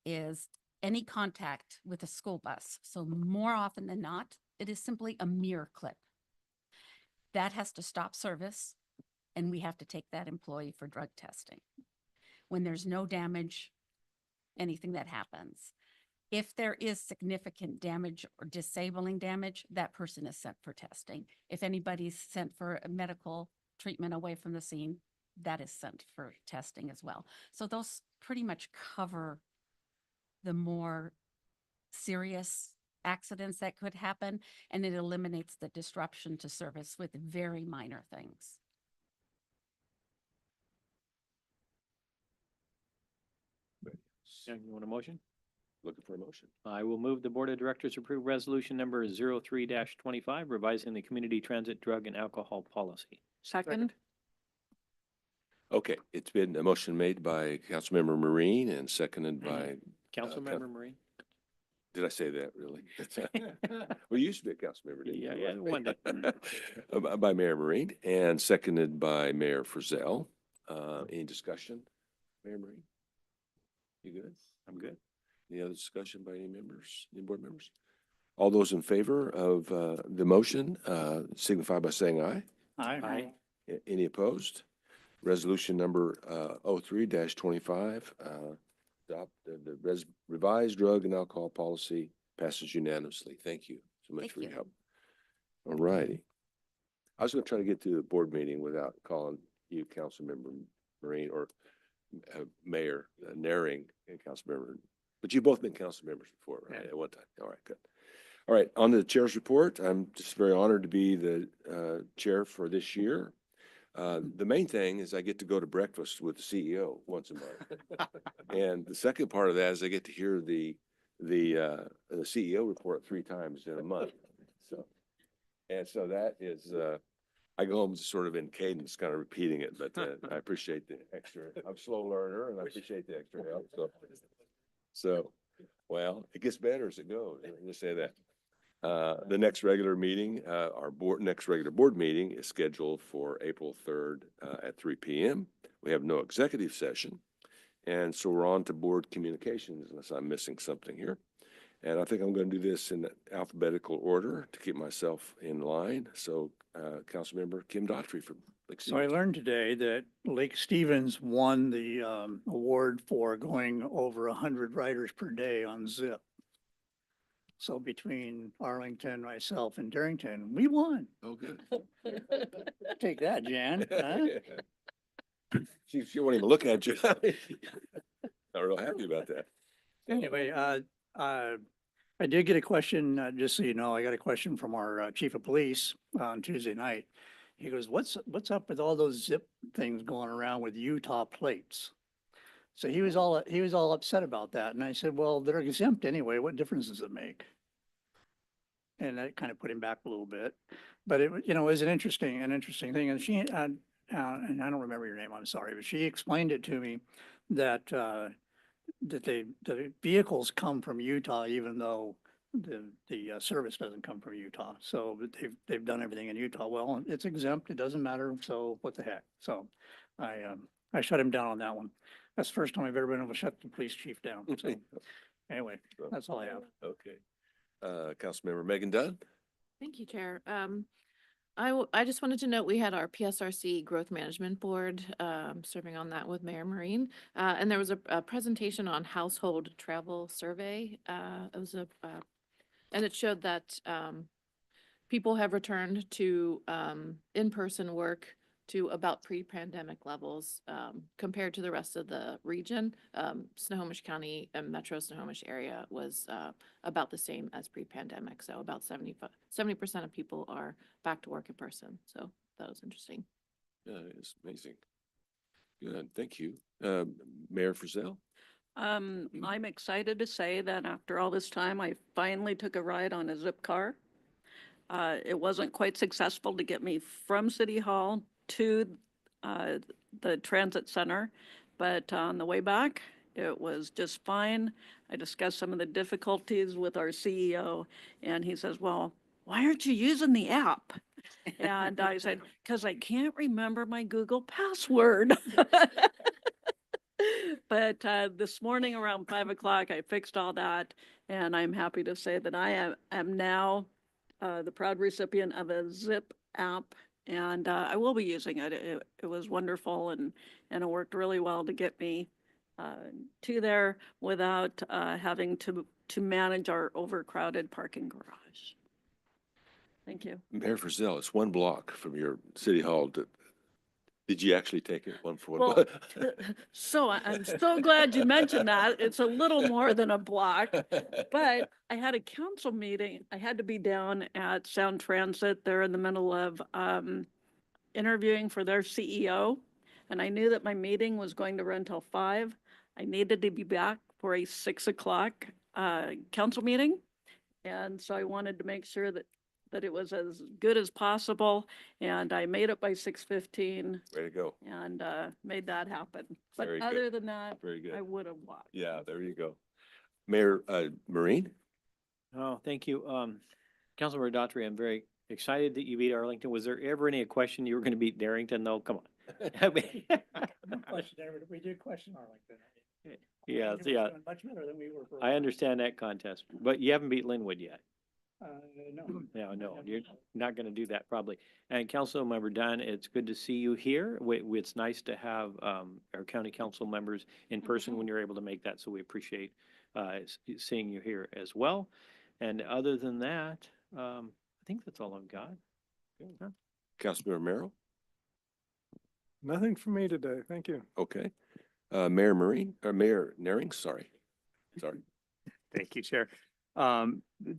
is any contact with a school bus. So more often than not, it is simply a mirror clip. That has to stop service, and we have to take that employee for drug testing. When there's no damage, anything that happens. If there is significant damage or disabling damage, that person is sent for testing. If anybody's sent for a medical treatment away from the scene, that is sent for testing as well. So those pretty much cover the more serious accidents that could happen, and it eliminates the disruption to service with very minor things. Yeah, you want a motion? Looking for a motion. I will move the Board of Directors approve resolution number 03-25, revising the community transit drug and alcohol policy. Second? Okay, it's been a motion made by Councilmember Marine and seconded by, Councilmember Marine? did I say that really? Well, you used to be a council member, didn't you? Yeah, one day. By Mayor Marine and seconded by Mayor Frizzell. Any discussion? Mayor Marine? You good? I'm good. Any other discussion by any members, any board members? All those in favor of the motion signify by saying aye. Aye. Any opposed? Resolution number 03-25, adopt the revised drug and alcohol policy passes unanimously. Thank you so much Thank for your you. help. All righty. I was going to try to get through the board meeting without calling you Councilmember Marine or Mayor Naring and Councilmember, but you've both been council members before, right? Yeah. At one time. All right, good. All right, on to the chair's report. I'm just very honored to be the chair for this year. The main thing is I get to go to breakfast with the CEO once a month. And the second part of that is I get to hear the CEO report 3 times in a month. So that is, I go home sort of in cadence, kind of repeating it, but I appreciate the extra, I'm a slow learner and I appreciate the extra help. So, well, it gets better as it goes. Let me just say that. The next regular meeting, next regular board meeting is scheduled for April 3rd at 3 p.m. We have no executive session. And so we're on to board communications unless I'm missing something here. And I think I'm going to do this in alphabetical order to keep myself in line. So Councilmember Kim Daughtry from Lake So I Stevens. learned today that Lake Stevens won the award for going over 100 riders per day on Zip. So between Arlington, myself, and Darrington, we won. Oh, good. Take that, Jan. Huh? She won't even look at you. Not real happy about that. Anyway, I did get a question, just so you know, I got a question from our chief of police on Tuesday night. He goes, what's up with all those Zip things going around with Utah plates? So he was all upset about that. And I said, well, they're exempt anyway. What difference does it make? And that kind of put him back a little bit, but it was an interesting thing. And she, and I don't remember your name, I'm sorry, but she explained it to me that, the vehicles come from Utah, even though the service doesn't come from Utah. So but they've done everything in Utah. Well, it's exempt. It doesn't matter. So what the heck? So I shut him down on that one. That's the first time I've ever been able to shut the police chief down. So anyway, that's all I have. Okay. Councilmember Megan Dunn? Thank you, Chair. I just wanted to note we had our PSRC Growth Management Board, serving on that with Mayor Marine. And there was a presentation on household travel survey. It was and it showed that, people have returned to, in-person work to about pre-pandemic levels, compared to the rest of the region. Snohomish County and Metro Snohomish area was, about the same as pre-pandemic. So about 70% of people are back to work in person. So that was interesting. Yeah, it's amazing. Good, thank you. Mayor Frizzell? I'm excited to say that after all this time, I finally took a ride on a zip car. It wasn't quite successful to get me from City Hall to the transit center, but on the way back, it was just fine. I discussed some of the difficulties with our CEO, and he says, well, why aren't you using the app? And I said, because I can't remember my Google password. But this morning around 5 o'clock, I fixed all that, and I'm happy to say that I am now the proud recipient of a Zip app, and I will be using it. It was wonderful, and it worked really well to get me to there without having to manage our overcrowded parking garage. Thank you. Mayor Frizzell, it's 1 block from your City Hall. Did you actually take it one for one? Well, so I'm so glad you mentioned that. It's a little more than a block, but I had a council meeting. I had to be down at Sound Transit. They're in the middle of interviewing for their CEO, and I knew that my meeting was going to run till 5. I needed to be back for a 6 o'clock council meeting, and so I wanted to make sure that it was as good as possible, and I made it by 6:15. Way to go. And made that happen. But Very good. other than that, Very good. I would have walked. Yeah, there you go. Mayor Marine? Oh, thank you. Councilmember Daughtry, I'm very excited that you beat Arlington. Was there ever any question you were going to beat Darrington? No, come on. I mean, No question there, but we did question Arlington. Yeah, Arlington was yeah. doing much better than we were. For a I while. understand that contest, but you haven't beat Linwood yet. No. No, you're not going to do that probably. And Councilmember Dunn, it's good to see you here. It's nice to have our county council members in person when you're able to make that. So we appreciate seeing you here as well. And other than that, I think that's all I've got. Yeah. Councilmember Merrill? Nothing for me today. Thank you. Okay. Mayor Marine, or Mayor Naring, sorry. Thank you, Chair.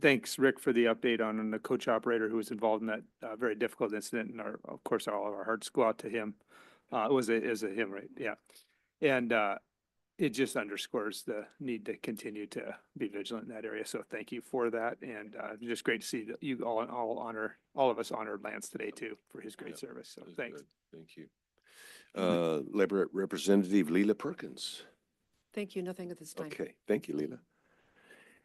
Thanks, Rick, for the update on the coach operator who was involved in that very difficult incident. And of course, all of our hearts go out to him. It was a him, right? Yeah. And it just underscores the need to continue to be vigilant in that area. So thank you for that. And just great to see that you all of us honored Lance today too for his great service. So That's thanks. good. Thank you. Labor Representative Leela Perkins. Thank you. Nothing at this time. Okay, thank you, Leela.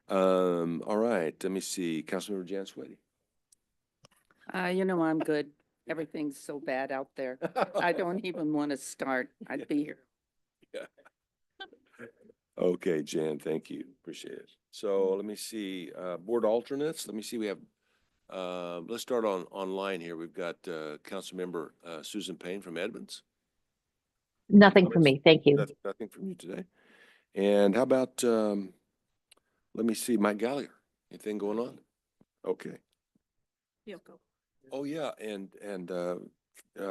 All right, let me see. Councilmember Jan Sweaty. I'm good. Everything's so bad out there. I don't even want to start. I'd be here. Yeah. Okay, Jan, thank you. Appreciate it. So let me see, board alternates. Let me see, we have, let's start online here. We've got Councilmember Susan Payne from Edmonds. Nothing for me. Thank you. Nothing from you today. And how about, let me see, Mike Gallagher. Anything going on? Okay. Yoko. Oh, yeah, and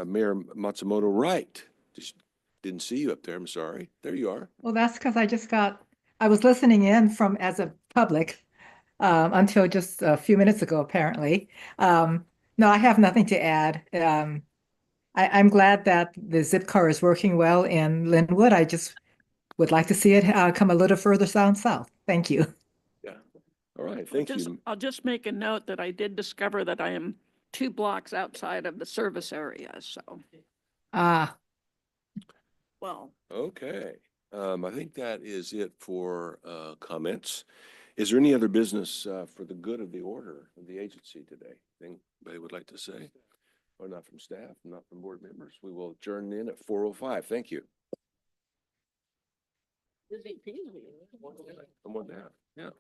Mayor Matsumoto, right. Just didn't see you up there. I'm sorry. There you are. Well, that's because I was listening in as a public until just a few minutes ago, apparently. No, I have nothing to add. I'm glad that the zip car is working well in Linwood. I just would like to see it come a little further down south. Thank you. Yeah. All right. Thank you. I'll just make a note that I did discover that I am 2 blocks outside of the service area, so. Ah. Well. Okay. I think that is it for comments. Is there any other business for the good of the order of the agency today? Anything they would like to say? Or not from staff, not from board members? We will adjourn in at 4:05. Thank you. Busy peasy. Come on down. Yeah.